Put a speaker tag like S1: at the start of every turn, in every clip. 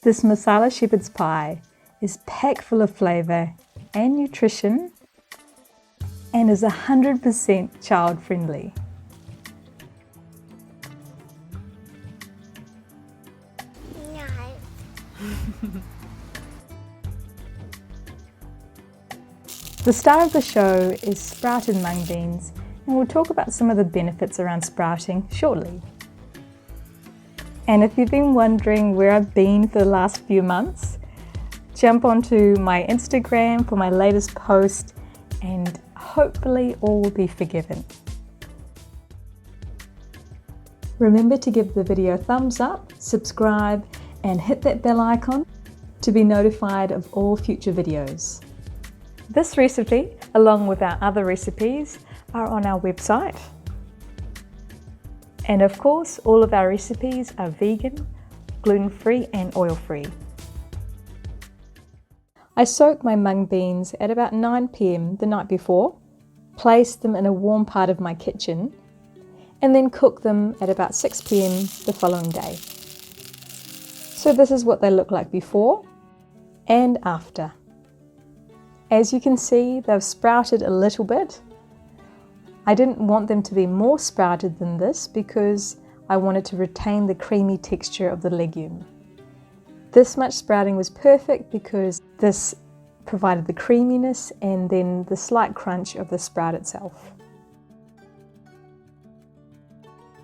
S1: This masala shepherd's pie is packed full of flavour and nutrition and is 100% child friendly. The star of the show is sprouted mung beans, and we'll talk about some of the benefits around sprouting shortly. And if you've been wondering where I've been for the last few months, jump onto my Instagram for my latest post and hopefully all will be forgiven. Remember to give the video a thumbs up, subscribe and hit that bell icon to be notified of all future videos. This recipe, along with our other recipes, are on our website. And of course, all of our recipes are vegan, gluten-free and oil-free. I soaked my mung beans at about 9 p.m. the night before, placed them in a warm part of my kitchen, and then cooked them at about 6 p.m. the following day. So this is what they look like before and after. As you can see, they've sprouted a little bit. I didn't want them to be more sprouted than this because I wanted to retain the creamy texture of the legume. This much sprouting was perfect because this provided the creaminess and then the slight crunch of the sprout itself.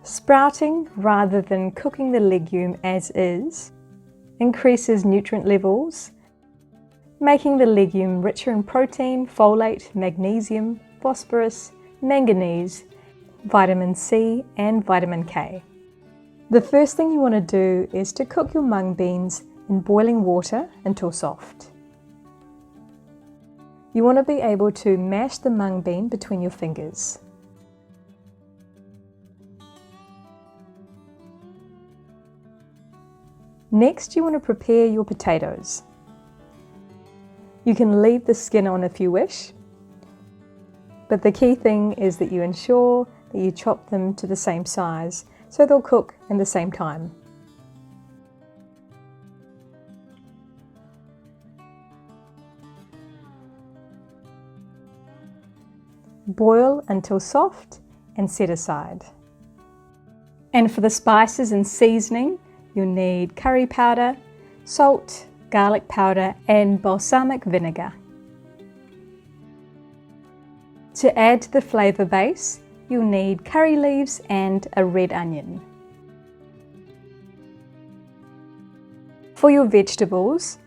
S1: Sprouting rather than cooking the legume as is increases nutrient levels, making the legume richer in protein, folate, magnesium, phosphorus, manganese, vitamin C and vitamin K. The first thing you want to do is to cook your mung beans in boiling water until soft. You want to be able to mash the mung bean between your fingers. Next, you want to prepare your potatoes. You can leave the skin on if you wish, but the key thing is that you ensure that you chop them to the same size so they'll cook in the same time. Boil until soft and set aside. And for the spices and seasoning, you'll need curry powder, salt, garlic powder and balsamic vinegar. To add to the flavour base, you'll need curry leaves and a red onion. For your vegetables,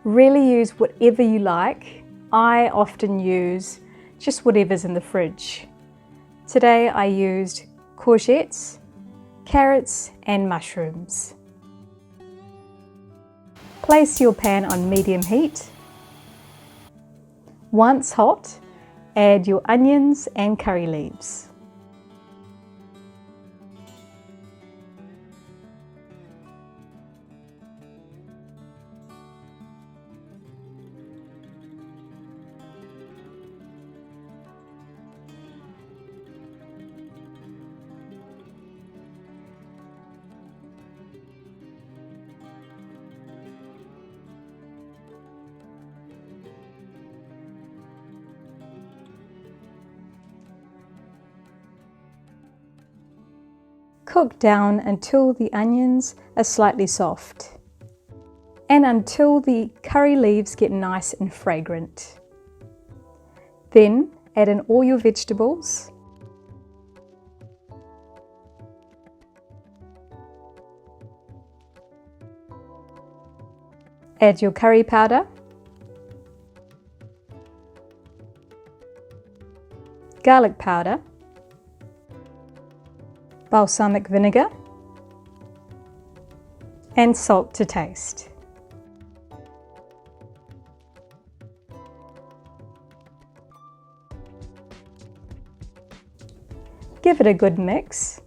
S1: really use whatever you like. I often use just whatever's in the fridge. Today I used courgettes, carrots and mushrooms. Place your pan on medium heat. Once hot, add your onions and curry leaves. Cook down until the onions are slightly soft and until the curry leaves get nice and fragrant. Then add in all your vegetables. Add your curry powder, garlic powder, balsamic vinegar and salt to taste. Give it a good mix.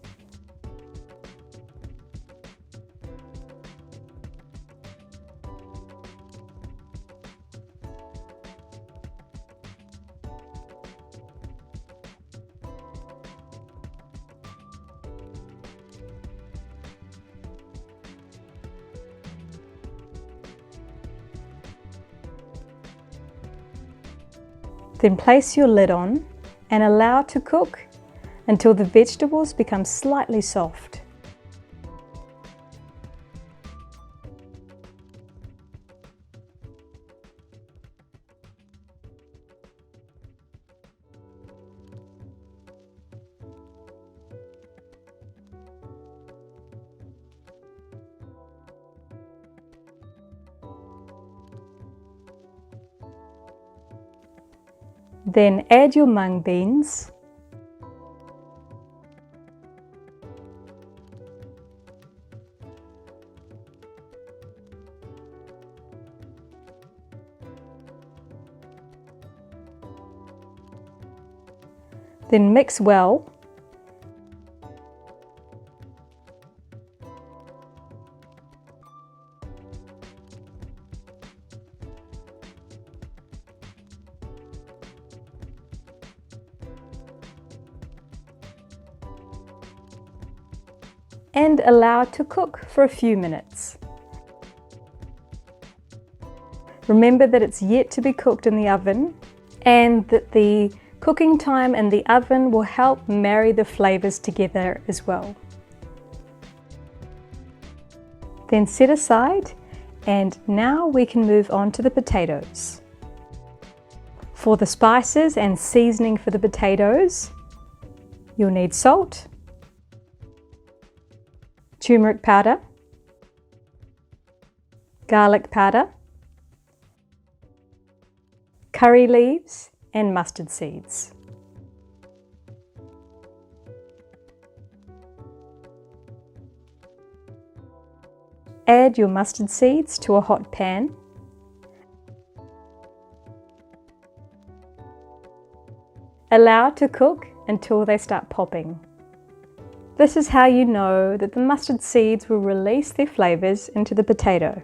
S1: Then place your lid on and allow to cook until the vegetables become slightly soft. Then add your mung beans, then mix well. And allow to cook for a few minutes. Remember that it's yet to be cooked in the oven and that the cooking time in the oven will help marry the flavours together as well. Then set aside, and now we can move on to the potatoes. For the spices and seasoning for the potatoes, you'll need salt, turmeric powder, garlic powder, curry leaves and mustard seeds. Add your mustard seeds to a hot pan. Allow to cook until they start popping. This is how you know that the mustard seeds will release their flavours into the potato.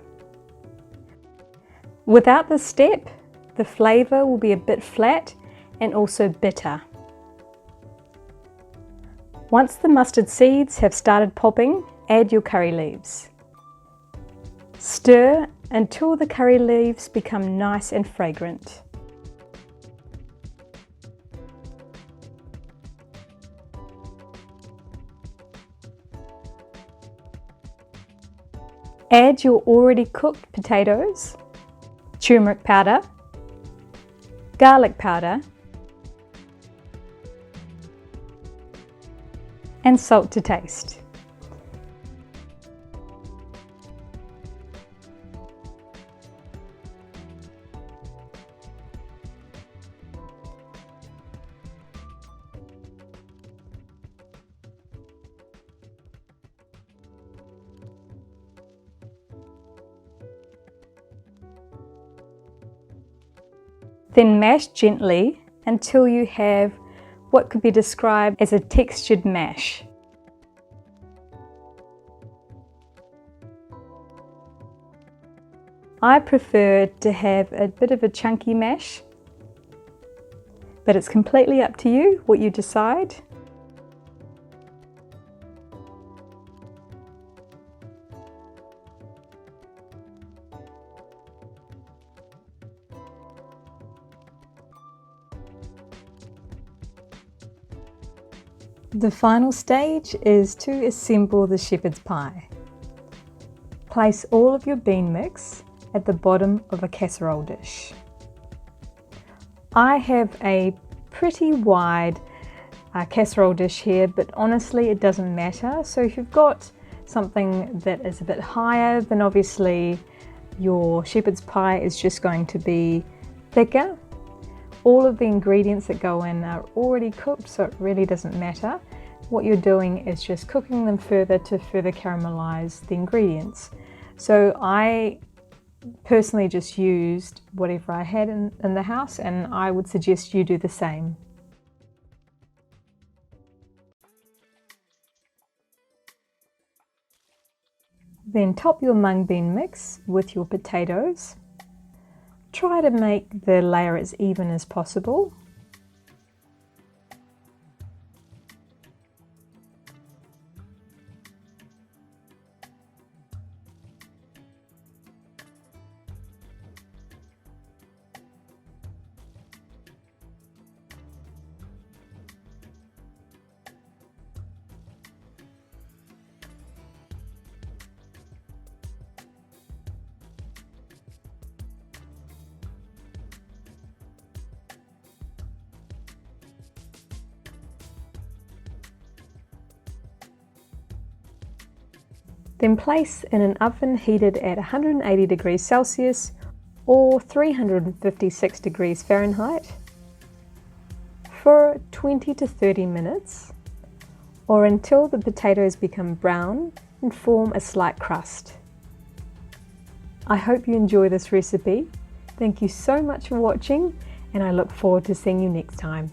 S1: Without this step, the flavour will be a bit flat and also bitter. Once the mustard seeds have started popping, add your curry leaves. Stir until the curry leaves become nice and fragrant. Add your already cooked potatoes, turmeric powder, garlic powder, and salt to taste. Then mash gently until you have what could be described as a textured mash. I prefer to have a bit of a chunky mash, but it's completely up to you what you decide. The final stage is to assemble the shepherd's pie. Place all of your bean mix at the bottom of a casserole dish. I have a pretty wide casserole dish here, but honestly it doesn't matter. So if you've got something that is a bit higher, then obviously your shepherd's pie is just going to be thicker. All of the ingredients that go in are already cooked, so it really doesn't matter. What you're doing is just cooking them further to further caramelize the ingredients. So I personally just used whatever I had in the house, and I would suggest you do the same. Then top your mung bean mix with your potatoes. Try to make the layer as even as possible. Then place in an oven heated at 180 degrees Celsius or 356 degrees Fahrenheit for 20 to 30 minutes, or until the potatoes become brown and form a slight crust. I hope you enjoy this recipe. Thank you so much for watching, and I look forward to seeing you next time.